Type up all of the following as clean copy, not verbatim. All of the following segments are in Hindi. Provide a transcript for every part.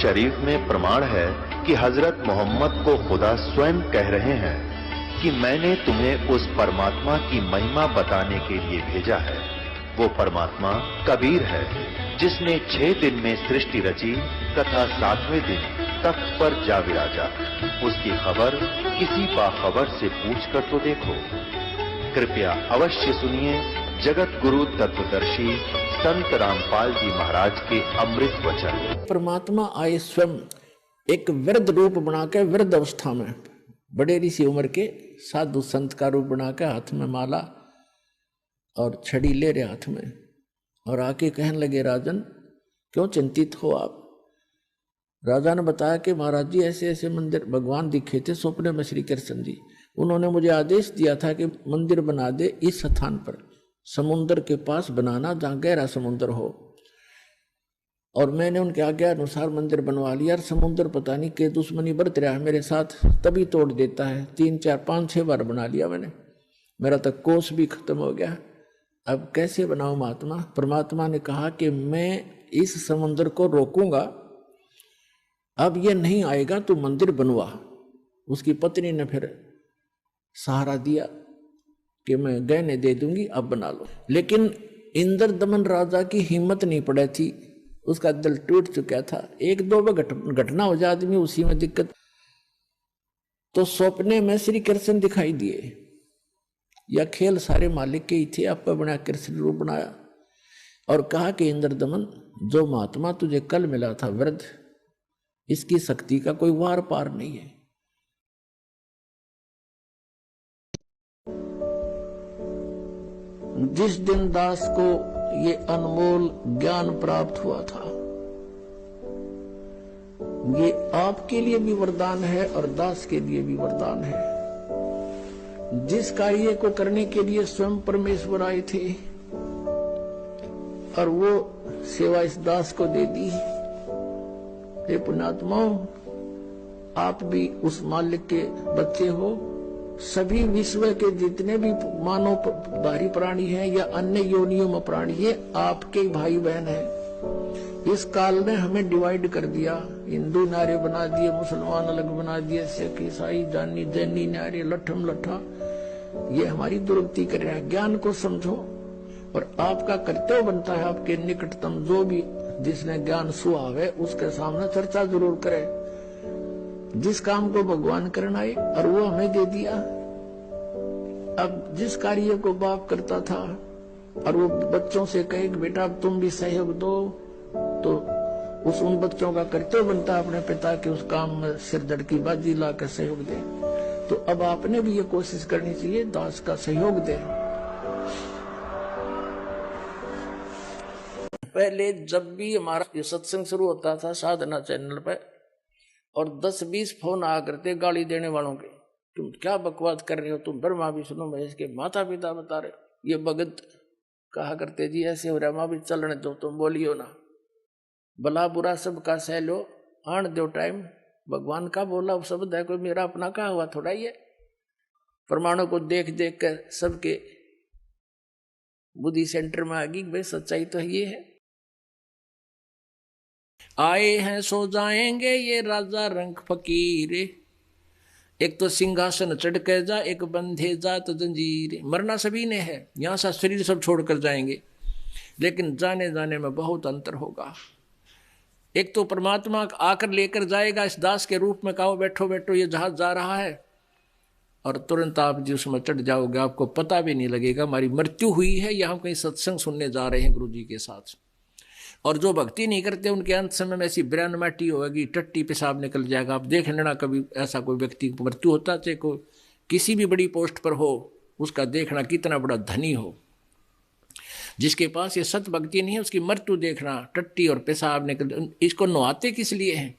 शरीफ में प्रमाण है कि हजरत मोहम्मद को खुदा स्वयं कह रहे हैं कि मैंने तुम्हें उस परमात्मा की महिमा बताने के लिए भेजा है। वो परमात्मा कबीर है जिसने 6 दिन में सृष्टि रची तथा 7वें दिन तख्त पर जा विराजा। उसकी खबर किसी बाखबर से पूछकर तो देखो। कृपया अवश्य सुनिए जगत गुरु तत्वदर्शी संत रामपाल जी महाराज के अमृत वचन। परमात्मा आए स्वयं एक वृद्ध रूप बनाकर, वृद्ध अवस्था में बड़े ऋषि उम्र के साधु संत का रूप बनाकर, हाथ में माला और छड़ी ले रहे हाथ में, और आके कहने लगे, राजन क्यों चिंतित हो आप। राजा ने बताया कि महाराज जी ऐसे ऐसे मंदिर भगवान दिखे थे सपने में श्री कृष्ण जी, उन्होंने मुझे आदेश दिया था कि मंदिर बना दे इस स्थान पर, समुद्र के पास बनाना जहाँ गहरा समुद्र हो, और मैंने उनके आज्ञा अनुसार मंदिर बनवा लिया। और समुद्र पता नहीं के दुश्मनी बरत रहा है मेरे साथ, तभी तोड़ देता है। 3 4 5 6 बार बना लिया मैंने, मेरा तक कोष भी खत्म हो गया। अब कैसे बनाऊं महात्मा। परमात्मा ने कहा कि मैं इस समुद्र को रोकूंगा, अब ये नहीं आएगा, तू मंदिर बनवा। उसकी पत्नी ने फिर सहारा दिया कि मैं गहने दे दूंगी, अब बना लो। लेकिन इंद्र दमन राजा की हिम्मत नहीं पड़ी थी, उसका दिल टूट चुका था। 1-2 घटना हो जाए आदमी उसी में दिक्कत। तो सपने में श्री कृष्ण दिखाई दिए, या खेल सारे मालिक के ही थे, आप बना कृष्ण रूप बनाया और कहा कि इंद्र दमन, जो महात्मा तुझे कल मिला था वृद्ध, इसकी शक्ति का कोई वार पार नहीं है। जिस दिन दास को ये अनमोल ज्ञान प्राप्त हुआ था, ये आपके लिए भी वरदान है और दास के लिए भी वरदान है। जिस कार्य को करने के लिए स्वयं परमेश्वर आए थे और वो सेवा इस दास को दे दी। हे पुण्यात्माओं, आप भी उस मालिक के बच्चे हो। सभी विश्व के जितने भी मानवधारी प्राणी हैं या अन्य योनियों में प्राणी है, आपके भाई बहन हैं। इस काल ने हमें डिवाइड कर दिया, हिंदू नारे बना दिए, मुसलमान अलग बना दिए, सिख ईसाई जानी जैनी नारे, लठम लठा। ये हमारी दुर्गति कर रहा है। ज्ञान को समझो और आपका कर्तव्य बनता है, आपके निकटतम जो भी जिसने ज्ञान सुहावे उसके सामने चर्चा जरूर करे। जिस काम को भगवान करना है और वो हमें दे दिया। अब जिस कार्य को बाप करता था और वो बच्चों से कहे कि बेटा अब तुम भी सहयोग दो, तो उन बच्चों का कर्तव्य बनता है अपने पिता के उस काम में सिरदर्द की बाजी ला कर सहयोग दे। तो अब आपने भी ये कोशिश करनी चाहिए दास का सहयोग दे। पहले जब भी हमारा ये सत्संग शुरू होता था साधना चैनल पे, और 10-20 फोन आ करते गाली देने वालों के, तुम क्या बकवास कर रहे हो, तुम ब्रह्मा विष्णु महेश के माता पिता बता रहे हो। ये भगत कहा करते जी ऐसे हो रहा, भी चलने दो, तुम बोलियो ना, भला बुरा सबका सह लो, आन दो टाइम। भगवान का बोला शब्द है, कोई मेरा अपना कहा हुआ थोड़ा ही है। प्रमाणों को देख देख कर सबके बुद्धि सेंटर में आ गई, भाई सच्चाई तो ये है। आए हैं सो जाएंगे ये राजा रंग फकीर, एक तो सिंहासन चढ़ कर जा, एक बंधे जात जंजीर। मरना सभी ने है, यहां सा शरीर सब छोड़कर जाएंगे, लेकिन जाने जाने में बहुत अंतर होगा। एक तो परमात्मा आकर लेकर जाएगा इस दास के रूप में, कहो बैठो बैठो ये जहाज जा रहा है, और तुरंत आप जी उसमें चढ़ जाओगे, आपको पता भी नहीं लगेगा हमारी मृत्यु हुई है या हम कहीं सत्संग सुनने जा रहे हैं गुरु जी के साथ। और जो भक्ति नहीं करते उनके अंत समय में ऐसी ब्रैन माटी होगी, टट्टी पेशाब निकल जाएगा। आप देख लेना कभी ऐसा कोई व्यक्ति की मृत्यु होता, चाहे कोई किसी भी बड़ी पोस्ट पर हो, उसका देखना कितना बड़ा धनी हो, जिसके पास ये सत भक्ति नहीं है उसकी मृत्यु देखना, टट्टी और पेशाब निकल। इसको नहाते किस लिए हैं,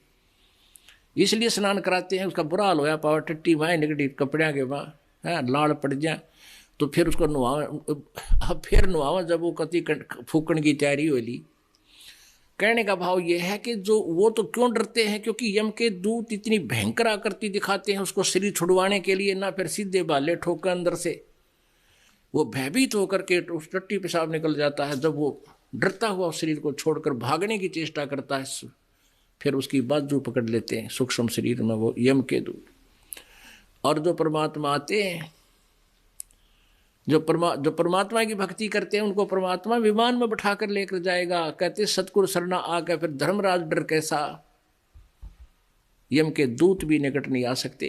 इसलिए स्नान कराते हैं, उसका बुरा हाल होया पावर टट्टी माए निकटी कपड़िया के वहाँ है, लाल पड़ जाए तो फिर उसको नुहावा, फिर नुहावा जब वो कति फूकण की तैयारी हो ली। कहने का भाव यह है कि जो वो तो क्यों डरते हैं, क्योंकि यम के दूत इतनी भयंकर आकृति दिखाते हैं उसको शरीर छुड़वाने के लिए, ना फिर सीधे बाले ठोकर अंदर से वो भयभीत होकर के उस टट्टी पेशाब निकल जाता है। जब वो डरता हुआ उस शरीर को छोड़कर भागने की चेष्टा करता है, फिर उसकी बाजू पकड़ लेते हैं सूक्ष्म शरीर में, वो यम के दूत। और जो परमात्मा आते हैं, जो परमात्मा की भक्ति करते हैं, उनको परमात्मा विमान में बैठा कर लेकर जाएगा। कहते सतगुरु शरणा आकर फिर धर्मराज डर कैसा, यम के दूत भी निकट नहीं आ सकते।